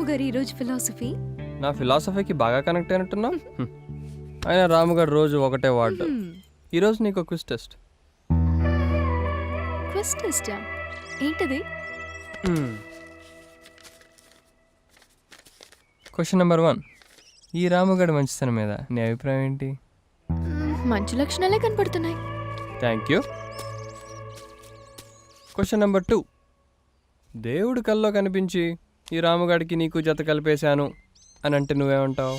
గారు ఈరోజు ఫిలాసఫీ? నా ఫిలాసఫీకి బాగా కనెక్ట్ అయినట్టున్నావు. ఆయన రాముగారు రోజు ఒకటే వాడు. ఈరోజు నీకు క్విజ్ టెస్ట్. క్విజ్ టెస్టా? ఏంటది? Question number 1. ఈ రాముగారి మంచితనం మీద నీ అభిప్రాయం ఏంటి? మంచి లక్షణాలే కనపడుతున్నాయి. Thank you. Question number 2. దేవుడు కల్లో కనిపించి ఈ రాముగాడికి నీకు జత కలిపేశాను అని అంటే నువ్వేమంటావు?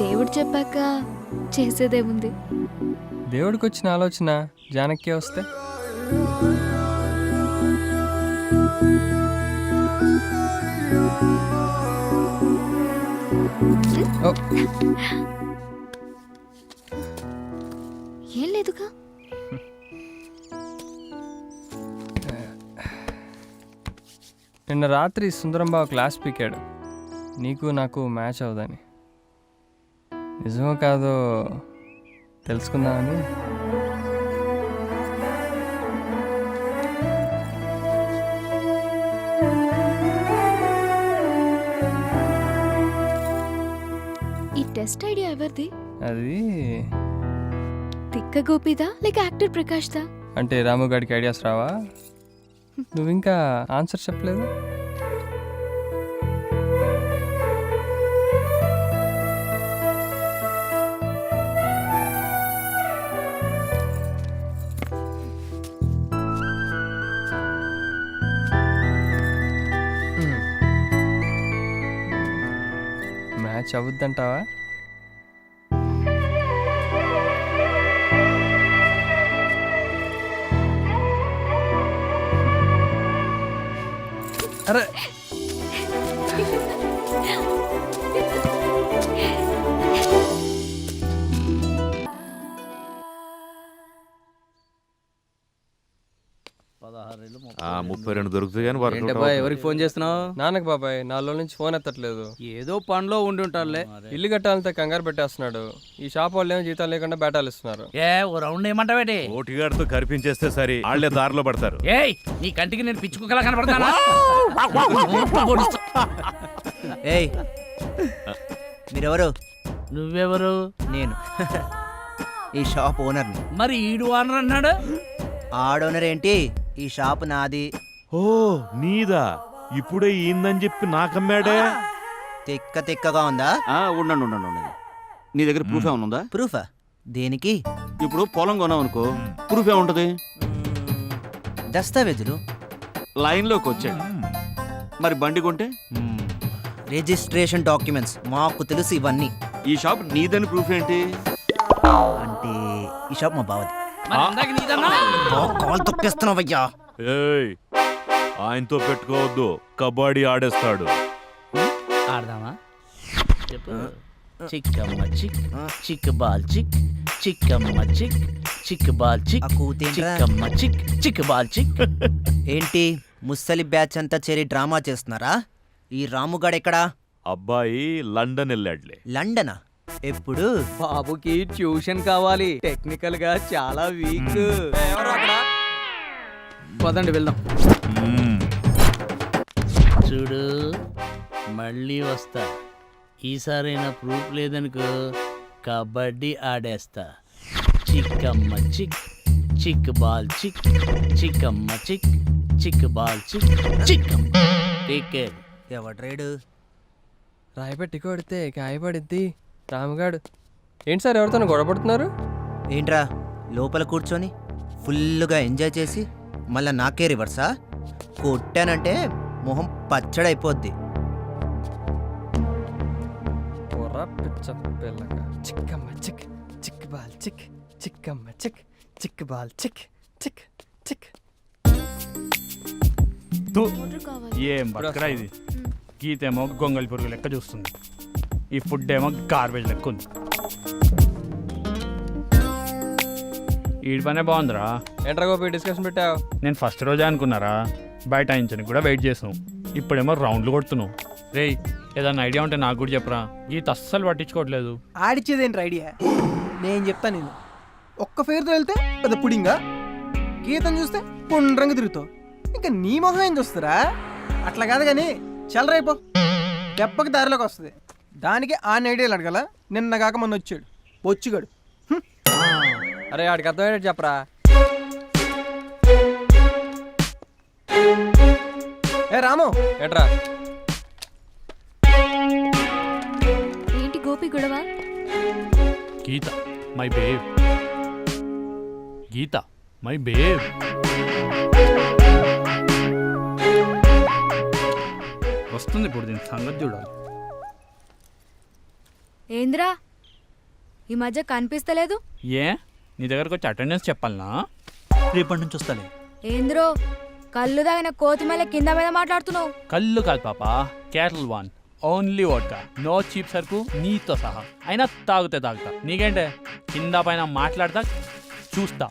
దేవుడు చెప్పాక చేసేదేముంది? దేవుడికి వచ్చిన ఆలోచన జానకి వస్తే? ఏం లేదుగా. నిన్న రాత్రి సుందరంబాబు క్లాస్ పీకాడు నీకు నాకు మ్యాచ్ అవుదని. నిజమో కాదో తెలుసుకుందామని. ఈ టెస్ట్ ఐడియా ఎవరిది? అది తిక్క గోపిదా లేక యాక్టర్ ప్రకాష్దా? అంటే రాముగాడికి ఐడియాస్ రావా? నువ్వు ఇంకా ఆన్సర్ చెప్పలేదు. మ్యాచ్ అవుద్దంటావా? అరే ఆ 32 దొరుకుతుంది కానీ ఏంటబ్బా ఎవరికి ఫోన్ చేస్తున్నావు? నాన్నకు బాబాయ్ 4 రోజుల నుంచి ఫోన్ ఎత్తట్లేదు. ఏదో పనిలో ఉండి ఉంటారులే. ఇల్లు కట్టాలంటే కంగారు పెట్టేస్తున్నాడు. ఈ షాప్ వాళ్ళు ఏమో జీతాలు లేకుండా బేటాలు ఇస్తున్నారు. ఓ రౌండ్ ఏమంటావేటి? ఓటిగాడితో కనిపించేస్తే సరే వాళ్ళే దారిలో పడతారు. ఏయ్ నీ కంటికి నేను పిచ్చుకుక్కలా కనపడతానా? ఏయ్ మీరెవరు? నువ్వెవరు? నేను ఈ షాప్ ఓనర్ని. మరి ఈడు ఓనర్ అన్నాడు. ఆడోనర్ ఏంటి? ఈ షాప్ నాది. ఓ నీదా? ఇప్పుడే ఈందని చెప్పి నాకమ్మాడే. తిక్క తిక్కగా ఉందా? ఉండండి ఉండండి ఉండండి. నీ దగ్గర ప్రూఫ్ ఏమైనా ఉందా? ప్రూఫా? దేనికి? ఇప్పుడు పొలం కొన్నావు అనుకో, ప్రూఫ్ ఏముంటది? దస్తావేజులు. లైన్లోకి వచ్చాడు. మరి బండి కొంటే రిజిస్ట్రేషన్ డాక్యుమెంట్స్. మాకు తెలుసు ఇవన్నీ. ఈ షాప్ నీదని ప్రూఫ్ ఏంటి? అంటే ఈ షాప్ మా బావది. మరి ఇందాక నీదన్నా? కాల్ తొక్కేస్తున్నావయ్యా. ఏయ్ ఆయనతో పెట్టుకోవద్దు, కబడ్డీ ఆడేస్తాడు. ఆడదామా? చెప్పు. చిక్కమ్మ చిక్ చిక్ బాల్ చిక్ చిక్కమ్మ చిక్ చిక్ బాల్ చిక్ ఆ కూతేంట్రా? చిక్కమ్మ చిక్ చిక్ బాల్ చిక్. ఏంటి ముస్సలి బ్యాచ్ అంతా చేరి డ్రామా చేస్తున్నారా? ఈ రాముగాడు ఎక్కడా? అబ్బాయి లండన్ వెళ్ళాడులే. లండనా? ఎప్పుడు? బాబుకి ట్యూషన్ కావాలి. టెక్నికల్ గా చాలా వీక్. పదండి వెళ్దాం. చూడు మళ్ళీ వస్తా. ఈసారైనా ప్రూఫ్ లేదనుకో కబడ్డీ ఆడేస్తా. చిక్కమ్మ చిక్ చిక్ బాల్ చిక్ చిక్కమ్మ చిక్ చిక్ బాల్ చిక్ చిక్కమ్మ. Take care. ఎవడ్రేడు? రాయపెట్టి కొడితే కాయపడిద్ది. రాముగాడు ఏంటి సార్ ఎవరితో గొడవపడుతున్నారు? ఏంట్రా లోపల కూర్చొని ఫుల్గా ఎంజాయ్ చేసి మళ్ళా నాకే రివర్సా? కొట్టానంటే మొహం పచ్చడైపోద్ది. చిక్కమ్మ చిక్ చిక్ బాల్ చిక్ చిక్కమ్మ చిక్ చిక్ బాల్ చిక్ చిక్ చిక్. ఆర్డర్ కావాలి. ఏం బతకరా ఇది? గీతేమో గొంగళి పురుగు లెక్క చూస్తుంది, ఈ ఫుడ్ ఏమో గార్బేజ్ లెక్క ఉంది. ఈడి పనే బాగుందిరా. ఏంట్రా గోపి డిస్కషన్ పెట్టావు? నేను ఫస్ట్ రోజే అనుకున్నారా బైఠాయించని కూడా వెయిట్ చేసాం. ఇప్పుడేమో రౌండ్లు కొడుతున్నావు. రేయ్ ఏదన్నా ఐడియా ఉంటే నాకు కూడా చెప్పరా. గీత అస్సలు పట్టించుకోవట్లేదు. ఆడిచ్చేదేంటి ఐడియా? నేను చెప్తాను. నేను ఒక్క ఫేర్తో వెళ్తే పెద్ద పుడింగా, గీతను చూస్తే పుండ్రంగా తిరుగుతావు. ఇంకా నీ మొహం ఏం చూస్తారా? అట్లా కాదు కానీ చల్లరైపో, దెబ్బకి దారిలోకి వస్తుంది. దానికి ఆ ఐడియాలు అడగల. నిన్న కాక మొన్న వచ్చాడు బొచ్చుగాడు. అరే ఆడికి అర్థమయ్యేటట్టు చెప్పరా. ఏ రాము, ఏట్రా? ఏంటి గోపి గొడవ? Geetha my babe, Geetha my babe. వస్తుంది ఇప్పుడు దీని సంగతి చూడాలి. ఏంద్రా ఈ మధ్య కనిపిస్తలేదు? ఏ నీ దగ్గరకు వచ్చి అటెండెన్స్ చెప్పాలనా? రేపటి నుంచి వస్తాలే. ఏంద్రో కళ్ళు తాగిన కోతిమల కింద మీద మాట్లాడుతున్నావు? కళ్ళు కాదు పాప, క్యాటల్ one, only vodka, no cheap సరుకు నీతో సహా. అయినా తాగుతా నీకేంటే, కింద పైన మాట్లాడతా చూస్తా.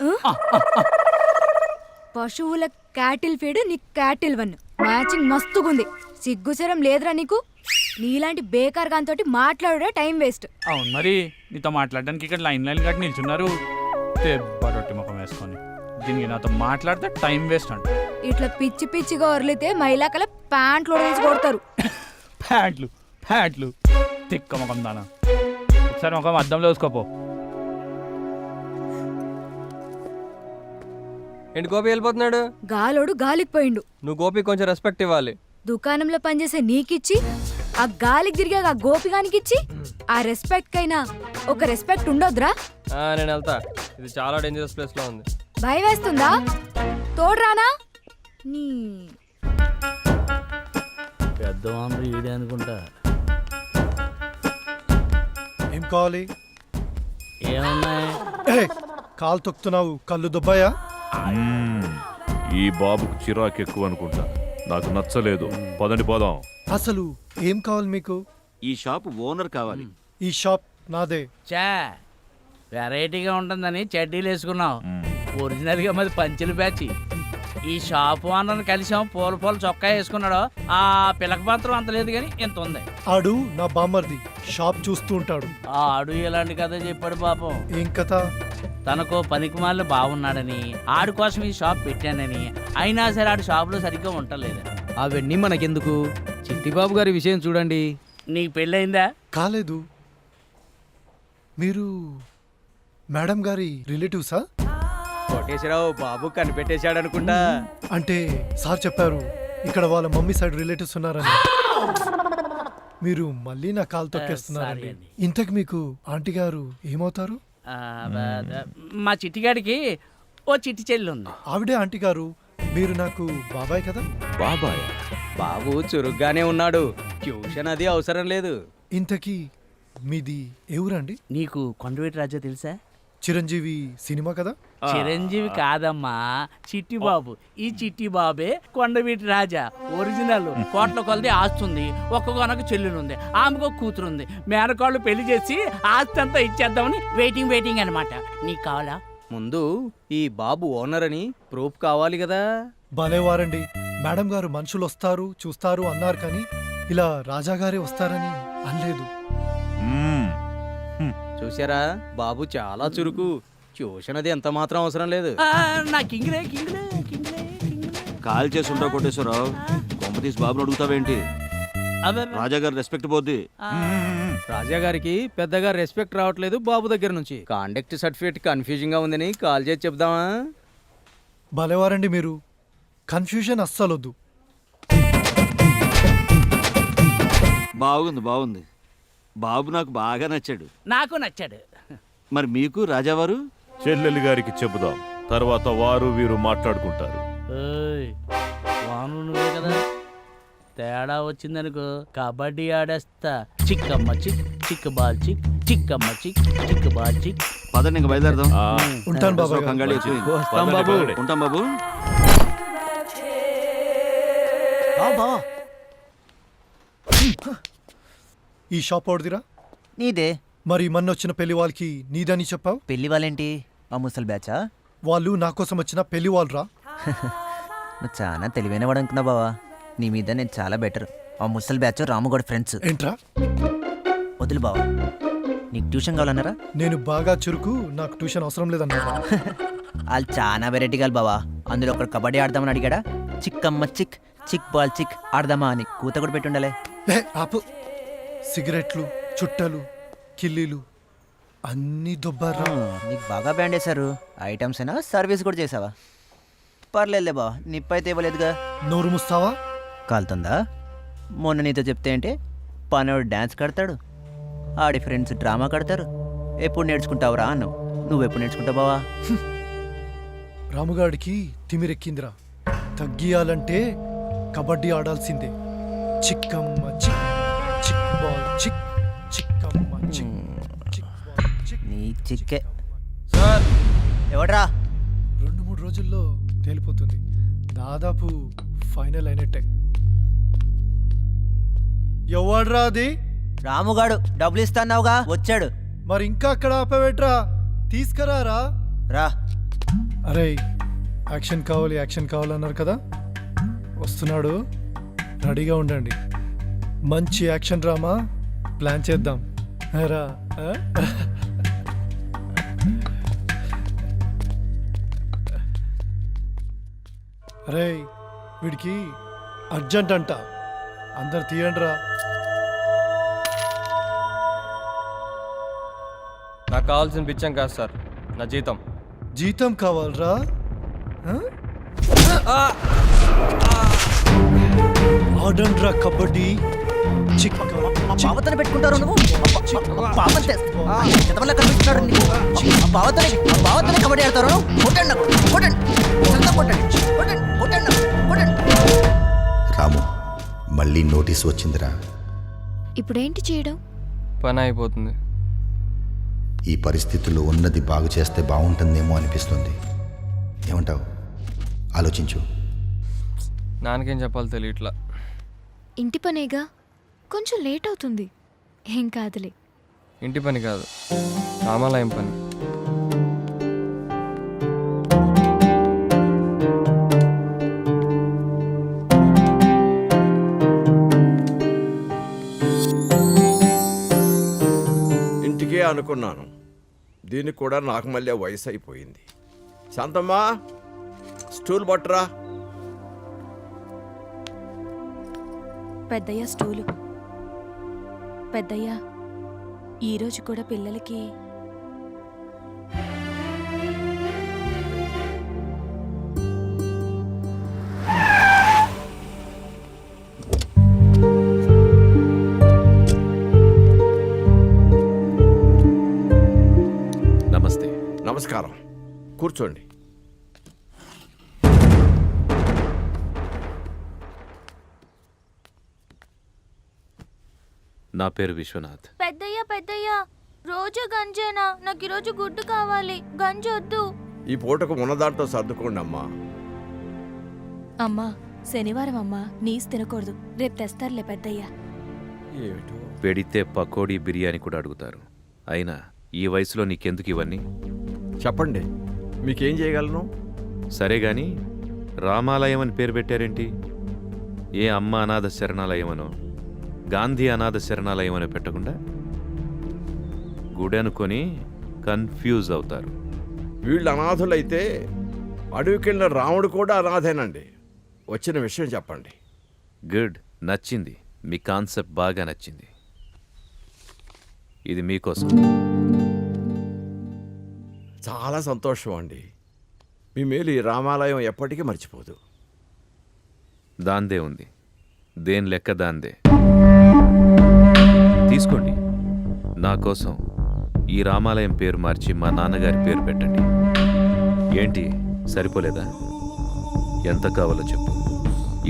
పశువుల క్యాటిల్ ఫీడ్ నీ క్యాటిల్ వన్ మ్యాచింగ్ మస్తుగుంది. సిగ్గుసరం లేదురా నీకు? నీలాంటి బేకార్ గాంతోటి మాట్లాడుడే టైం వేస్ట్. అవును మరి, నీతో మాట్లాడడానికి ఇక్కడ లైన్ కట్టి నిల్చున్నారు. రొట్టి ముఖం వేసుకొని దీనికి నాతో మాట్లాడితే టైం వేస్ట్ అంట. ఇట్లా పిచ్చి పిచ్చిగా ఒర్లితే మైలాకల ప్యాంట్లు వేసి కొడతారు. ప్యాంట్లు తిక్క ముఖం దానా. ఒకసారి ముఖం అద్దంలో వేసుకోపో. ఏంటి గోపి వెళ్ళిపోతున్నాడు? గాలోడు గాలికి పోయిండు. నువ్వు గోపి కొంచెం రెస్పెక్ట్ ఇవ్వాలి. దుకాణంలో పనిచేసే నీకిచ్చి, ఆ గాలికి తిరిగా ఆ గోపిగానికిచ్చి, ఆ రెస్పెక్ట్ కైనా ఒక రెస్పెక్ట్ ఉండొద్దురా? నేను వెళ్తా, ఇది చాలా డేంజరస్ ప్లేస్ లో ఉంది. భయం వేస్తుందా? తోడ్రానా? నీ పెద్దవాళ్ళు ఈడే అనుకుంటా. ఏం కావాలి? ఏమున్నాయి? కాలు తొక్కుతున్నావు, కళ్ళు దుబ్బాయా? ఈ బాబుకు చిరాకు ఎక్కువ అనుకుంటా. నాకు నచ్చలేదు. పదండి పోదాం. అసలు ఏం కావాలి మీకు? ఈ షాప్ ఓనర్ కావాలి. ఈ షాప్ నాదే. చా వెరైటీగా ఉంటుందని చెడ్డీలు వేసుకున్నావు. ఒరిజినల్గా మాది పంచెలు బ్యాచ్. ఈ షాప్ ఓనర్ని కలిసాం, పూల చొక్కా వేసుకున్నాడు. ఆ పిలక పాత్రం అంత లేదు కానీ ఇంత ఉంది. ఆడు నా బామ్మర్ది, షాప్ చూస్తూ ఉంటాడు. ఆడు ఇలాంటి కథ చెప్పాడు పాపం. ఏం కథ? తనకు పనికిమాలిన బాగున్నాడని, ఆడు కోసం ఈ షాప్ పెట్టానని, అయినా సరే ఆడు షాప్లో సరిగ్గా ఉండలేదు. అవన్నీ మనకెందుకు? చిట్టిబాబు గారి విషయం చూడండి. నీకు పెళ్ళయిందా? కాలేదు. మీరు మేడం గారి రిలేటివ్సా? కోటేశ్వరరావు బాబు కనిపెట్టేశాడు అనుకుంటా. అంటే సార్ చెప్పారు ఇక్కడ వాళ్ళ మమ్మీ సైడ్ రిలేటివ్స్ ఉన్నారని. మీరు మళ్ళీ నా కాలు తొక్కేస్తున్నారండి. ఇంతకు మీకు ఆంటీ గారు ఏమవుతారు? మా చిట్టిగాడికి ఓ చిట్టి చెల్లి ఉంది. ఆవిడే ఆంటీ గారు. మీరు నాకు బాబాయ్ కదా? బాబాయ్ బాబు చురుగ్గానే ఉన్నాడు, ట్యూషన్ అది అవసరం లేదు. ఇంతకీ మీది ఎవరండి? నీకు కొండవీటి రాజా తెలుసా? చిరంజీవి సినిమా కదా? చిరంజీవి కాదమ్మా, చిట్టి బాబు. ఈ చిట్టి బాబే కొండవీటి రాజా ఒరిజినల్. కోట్ల కొలది ఆస్తుంది. ఒక్క కొనకు చెల్లునుంది, ఆమెకు కూతురుంది. మేనకాళ్ళు పెళ్లి చేసి ఆస్తి అంతా ఇచ్చేద్దామని వెయిటింగ్ అనమాట. నీకు కావాలా? ముందు ఈ బాబు ఓనర్ అని ప్రూఫ్ కావాలి కదా. భలేవారండి. మేడం గారు మనుషులు వస్తారు చూస్తారు అన్నారు, కానీ ఇలా రాజాగారే వస్తారని అనలేదు. చూసారా, బాబు చాలా చురుకు. ట్యూషన్ అది ఎంత మాత్రం అవసరం లేదు. నా కింగ్లే కాల్ చేసి ఉంటావు కోటేశ్వరరావు. కొంప తీసి బాబుని అడుగుతావేంటి? రాజా గారు రెస్పెక్ట్ పోద్ది. రాజా గారికి పెద్దగా రెస్పెక్ట్ రావట్లేదు బాబు దగ్గర నుంచి. కాండక్ట్ సర్టిఫికేట్ కన్ఫ్యూజింగ్ గా ఉందని కాల్ చేసి చెప్దామా? భలేవారండి మీరు. కన్ఫ్యూజన్ అస్సలొద్దు. బాగుంది. బాబు నాకు బాగా నచ్చాడు. నాకు నచ్చాడు. మరి మీకు రాజావారు? చెల్లెలి గారికి చెబుదాం, తర్వాత వారు వీరు మాట్లాడుకుంటారు. వాను నువ్వే కదా. తేడా వచ్చిందనుకో కబడ్డీ ఆడేస్తా. చిక్కమ్మ చిక్ బాల్ చిక్కమ్మ చిక్ బాల్ చిక్. పదండి ఇంక బయలుదేరదాం. ఉంటాను బాబాయ్. కంగాళి ఎక్కువ. వస్తాం బాబు. ఉంటాం బాబు. ఈ షాప్ ఓడిదిరా? నీదే. మరి మొన్న వచ్చిన పెళ్లి వాళ్ళకి నీదని చెప్పావు. పెళ్లి వాళ్ళేంటి? ఆ ముసలి బ్యాచా? వాళ్ళు నా కోసం వచ్చిన పెళ్లి వాళ్ళరా? నువ్వు చాలా తెలివైన వాడు అనుకున్నా బావా. నీ మీద నేను చాలా బెటర్. ఆ ముసలి బ్యాచ్ రాముగౌడ్ ఫ్రెండ్స్. ఏంట్రా? వదులు బావా. నీకు ట్యూషన్ కావాలన్నారా? నేను బాగా చురుకు, నాకు ట్యూషన్ అవసరం లేదన్నారా? వాళ్ళు చాలా వెరైటీ గాలు బావా. అందులో ఒకడు కబడ్డీ ఆడదామని అడిగాడా, చిక్కమ్మ చిక్, చిక్ బాల్ చిక్ ఆడదామా అని కూత కూడా పెట్టుండలే. ఆపు. సిగరెట్లు, చుట్టలు, కిల్లీలు అన్నీ దొబ్బారా. నీకు బాగా బ్యాండ్ వేశారు. ఐటమ్స్ అయినా సర్వీస్ కూడా చేసావా? పర్లేదులే బావా, నిప్పైతే ఇవ్వలేదుగా. నోరు ముస్తావా? కాలుతుందా? మొన్న నీతో చెప్తే అంటే పనోడు డ్యాన్స్ కడతాడు, ఆడి ఫ్రెండ్స్ డ్రామా కడతారు. ఎప్పుడు నేర్చుకుంటావురా అన్నావు. నువ్వెప్పుడు నేర్చుకుంటావు బావా? రాముగాడికి తిమిరెక్కిందిరా. తగ్గియాలంటే కబడ్డీ ఆడాల్సిందే. చిక్కమ్మ చిక్, చిక్ బాల్ చిక్, చిక్కమ్మ చిక్, చిక్ బాల్ చిక్. నీ చిక్కే. సార్ ఎవడ్రా? 2-3 రోజుల్లో తేలిపోతుంది. దాదాపు ఫైనల్ అయినట్టే. ఎవడ్రా అది? రాముగాడు డబ్బులు ఇస్తాన్నావుగా, వచ్చాడు. మరి ఇంకా అక్కడ ఆపవేట్రా? తీసుకురారా. రా. అరే యాక్షన్ కావాలి, యాక్షన్ కావాలన్నారు కదా, వస్తున్నాడు. రెడీగా ఉండండి. మంచి యాక్షన్ డ్రామా ప్లాన్ చేద్దాం. రా. అరే వీడికి అర్జెంట్ అంట, అందరు తీయండి రా. నాకు కావాల్సిన బిచ్చం కాదు సార్, నా జీతం. జీతం కావాలరా? ఆడండ్రా కబడ్డీ. చిక్ బావతోనే పెట్టుకుంటారు నువ్వు. బావతోనే కబడ్డీ ఆడతారు. కొట్టండి నాకు, కొట్టండి, కొట్టండి, కొట్టండి, కొట్టండి, కొట్టండి. రాము, మళ్ళీ నోటీస్ వచ్చిందిరా. ఇప్పుడేంటి చేయడం? పని అయిపోతుంది. ఈ పరిస్థితుల్లో ఉన్నది బాగు చేస్తే బాగుంటుందేమో అనిపిస్తుంది. ఏమంటావు? ఆలోచించు. నాన్నకేం చెప్పాలో తెలియట్లా. ఇంటి పనేగా, కొంచెం లేట్ అవుతుంది. ఏం కాదులే. ఇంటి పని కాదు, రామాలయం పని. ఇంటికే అనుకున్నాను, దీనికి కూడా నాకు మళ్ళీ వయసు అయిపోయింది. శాంతమ్మా, స్టూల్ పట్టరా. పెద్దయ్య స్టూలు. పెద్దయ్య, ఈరోజు కూడా పిల్లలకి నమస్తే. నమస్కారం, కూర్చోండి. నా పేరు విశ్వనాథ్. పెద్దయ్య పెద్దయ్య, రోజు గంజేనా? నాకు ఈరోజు గుడ్డు కావాలి, గంజొద్దు. ఈ పూటకు ఉన్నదాంట్లో సర్దుకోండి అమ్మా. అమ్మా, శనివారం అమ్మా, నీస్ తినకూడదు. రేపు తెస్తారులే పెద్దయ్య. ఏమిటో పెడితే పకోడీ బిర్యానీ కూడా అడుగుతారు. అయినా ఈ వయసులో నీకెందుకు ఇవన్నీ? చెప్పండి, మీకేం చేయగలను? సరే గాని రామాలయం అని పేరు పెట్టారేంటి? ఏ అమ్మ అనాథ శరణాలయమనో, గాంధీ అనాథ శరణాలయం అని పెట్టకుండా గుడి అనుకొని కన్ఫ్యూజ్ అవుతారు. వీళ్ళు అనాథులైతే అడవికెళ్ళిన రాముడు కూడా అనాథేనండి. వచ్చిన విషయం చెప్పండి. గుడ్, నచ్చింది. మీ కాన్సెప్ట్ బాగా నచ్చింది. ఇది మీకోసం. చాలా సంతోషం అండి. మీ మేలు ఈ రామాలయం ఎప్పటికీ మర్చిపోదు. దాందే ఉంది, దేని లెక్క దాందే. తీసుకోండి. నా కోసం ఈ రామాలయం పేరు మార్చి మా నాన్నగారి పేరు పెట్టండి. ఏంటి, సరిపోలేదా? ఎంత కావాలో చెప్పు.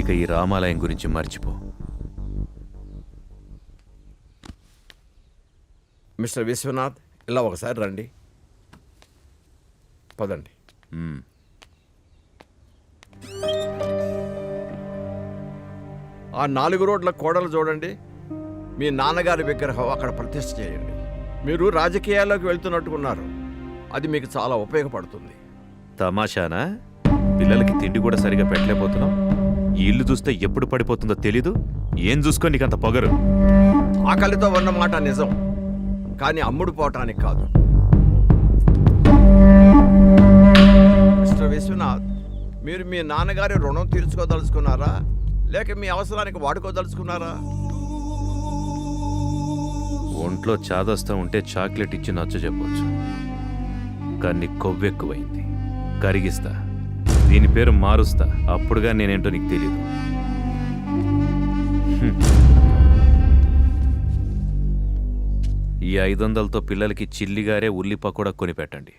ఇక ఈ రామాలయం గురించి మర్చిపో. మిస్టర్ విశ్వనాథ్, ఇలా ఒకసారి రండి. పదండి. ఆ 4 రోడ్ల కోడలు చూడండి. మీ నాన్నగారి విగ్రహం అక్కడ ప్రతిష్ఠ చేయండి. మీరు రాజకీయాల్లోకి వెళ్తున్నట్టుకున్నారు. అది మీకు చాలా ఉపయోగపడుతుంది. తమాషానా? పిల్లలకి తిండి కూడా సరిగా పెట్టలేకపోతున్నావు. ఈ ఇల్లు చూస్తే ఎప్పుడు పడిపోతుందో తెలీదు. ఏం చూసుకో నీకంత పొగరు? ఆకలితో ఉన్న మాట నిజం, కానీ అమ్ముడు పోవటానికి కాదు. మిస్టర్ విశ్వనాథ్, మీరు మీ నాన్నగారి రుణం తీర్చుకోదలుచుకున్నారా లేక మీ అవసరానికి వాడుకోదలుచుకున్నారా? ఒంట్లో చాదస్తా ఉంటే చాక్లెట్ ఇచ్చి నచ్చ చెప్పొచ్చు, కానీ కొవ్వెక్కువైంది, కరిగిస్తా. దీని పేరు మారుస్తా, అప్పుడుగా నేనేంటో నీకు తెలియదు. ఈ 500తో పిల్లలకి చిల్లిగారే ఉల్లి పకోడా కొని పెట్టండి.